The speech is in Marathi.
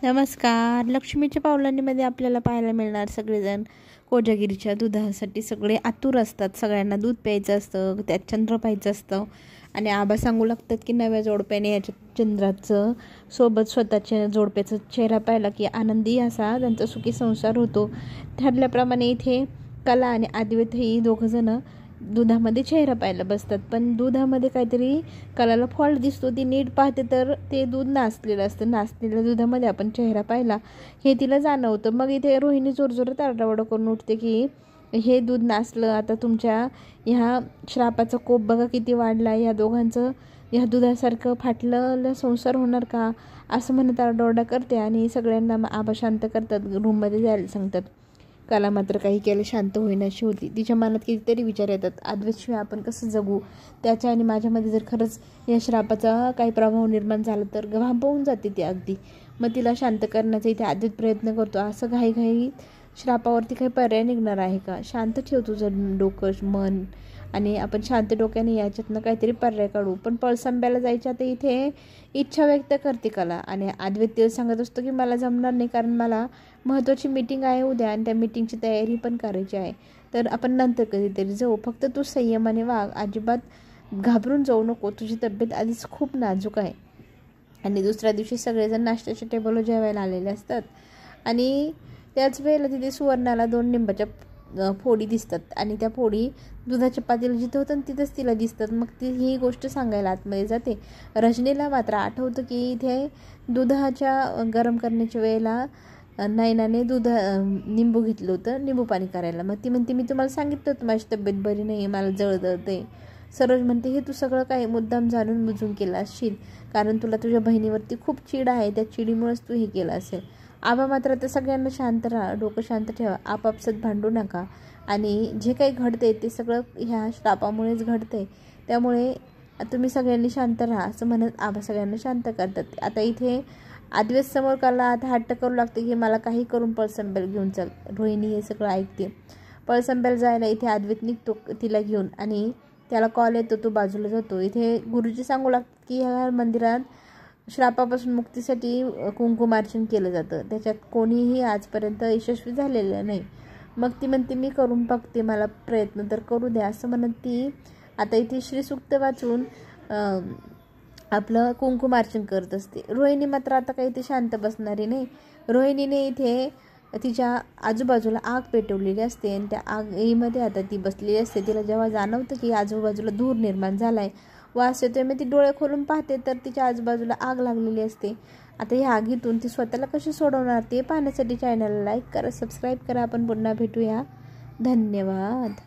नमस्कार. लक्ष्मीच्या पावलांमध्ये आपल्याला पाहायला मिळणार सगळेजण कोजागिरीच्या दुधासाठी सगळे आतुर असतात. सगळ्यांना दूध प्यायचं असतं, त्यात चंद्र पाहायचं असतं आणि आबा सांगू लागतात की नव्या जोडप्याने याच्या चंद्राचं सोबत स्वतःच्या जोडप्याचा चेहरा पाहिला की आनंदी असा त्यांचा सुखी संसार होतो. ठरल्याप्रमाणे इथे कला आणि अद्वैत ही दोघंजणं दुधामध्ये चेहरा पाहायला बसतात. पण दुधामध्ये काहीतरी कलाला फॉल्ट दिसतो. ती नीट पाहते तर ते दूध नासलेलं असतं. नासलेल्या दुधामध्ये आपण चेहरा पाहिला हे तिला जाणवतं. मग इथे रोहिणी जोरजोरात आरडाओरडा करून उठते की हे दूध नासलं, आता तुमच्या ह्या श्रापाचा कोप बघा किती वाढला, या दोघांचं ह्या दुधासारखं फाटलेलं संसार होणार का, असं म्हणत आरडाओरडा करते. आणि सगळ्यांना आबा शांत करतात, रूममध्ये जायला सांगतात. कला मात्र काही केलं शांत होईनाशी होती. तिच्या मनात कितीतरी विचार येतात. अद्वैतशिवाय आपण कसं जगू, त्याच्या आणि माझ्यामध्ये जर खरंच या श्रापाचा काही प्रभाव निर्माण झाला तर घाबरून जाते ती अगदी. मग तिला शांत करण्याचा इथे अद्वैत प्रयत्न करतो. असं घाई श्रापावरती काही पर्याय निघणार आहे का, शांत ठेव तुझं डोकं मन आणि आपण शांत डोक्याने याच्यातनं काहीतरी पर्याय काढू. पण पळसंब्याला जायच्या तर इथे इच्छा व्यक्त करते कला आणि अद्वैत तिला सांगत असतो की मला जमणार नाही, कारण मला महत्त्वाची मीटिंग आहे उद्या आणि त्या मीटिंगची तयारी पण करायची आहे, तर आपण नंतर कधीतरी जाऊ. फक्त तू संयमाने वाग, अजिबात घाबरून जाऊ नको, तुझी तब्येत आधीच खूप नाजूक आहे. आणि दुसऱ्या दिवशी सगळेजण नाश्त्याच्या टेबलवर जेवायला आलेले असतात आणि त्याच वेळेला तिथे सुवर्णाला 2 लिंबाच्या फोडी दिसतात आणि त्या फोडी दुधाच्या पातेलं जिथं होतं तिथंच तिला दिसतात. मग ती ही गोष्ट सांगायला आतमध्ये जाते. रजनीला मात्र आठवतं की इथे दुधाच्या गरम करण्याच्या वेळेला नयनाने निंबू घेतलं होतं निंबू पाणी करायला. मग ती म्हणते मी तुम्हाला सांगितलं होतं माझी तब्येत बरी नाही, मला जळजळते. सरोज म्हणते हे तू सगळं काही मुद्दाम जाणून बुजून केलं असशील, कारण तुला तुझ्या बहिणीवरती खूप चीड आहे, त्या चिडीमुळेच तू हे केलं असेल. आबा मात्र आता सगळ्यांना शांत राहा, डोकं शांत ठेवा, आपापसात भांडू नका आणि जे काही घडते ते सगळं ह्या श्रापामुळेच घडते, त्यामुळे तुम्ही सगळ्यांनी शांत राहा असं म्हणत आबा सगळ्यांना शांत करतात. आता इथे अद्वैत समोर कला आता हट्ट करू लागते की मला काही करून पळसंब्याला घेऊन चल. रोहिणी हे सगळं ऐकते. पळसंब्याला जायला इथे अद्वैत निघतो तिला घेऊन आणि त्याला कॉल येतो, तो बाजूला जातो. इथे गुरुजी सांगू लागतात की ह्या मंदिरात श्रापापासून मुक्तीसाठी कुंकुमार्चन केलं जातं, त्याच्यात कोणीही आजपर्यंत यशस्वी झालेलं नाही. मग ती म्हणते मी करून बघते, मला प्रयत्न तर करू द्या असं म्हणत ती आता इथे श्रीसूक्त वाचून आपलं कुंकुमार्चन करत असते. रोहिणी मात्र आता काही ते शांत बसणारी नाही. रोहिणीने इथे तिच्या आजूबाजूला आग पेटवलेली असते आणि त्या आगीमध्ये आता ती बसलेली असते. तिला जेव्हा जाणवतं की आजूबाजूला धूर निर्माण झाला आहे, वास येतोय, मग ती डोळे खोलून पाहते तर तिच्या आजूबाजूला आग लागलेली असते. आता ह्या आगीतून ती स्वतःला कशी सोडवणार ते पाहण्यासाठी चॅनलला लाईक करा, सबस्क्राईब करा. आपण पुन्हा भेटूया. धन्यवाद.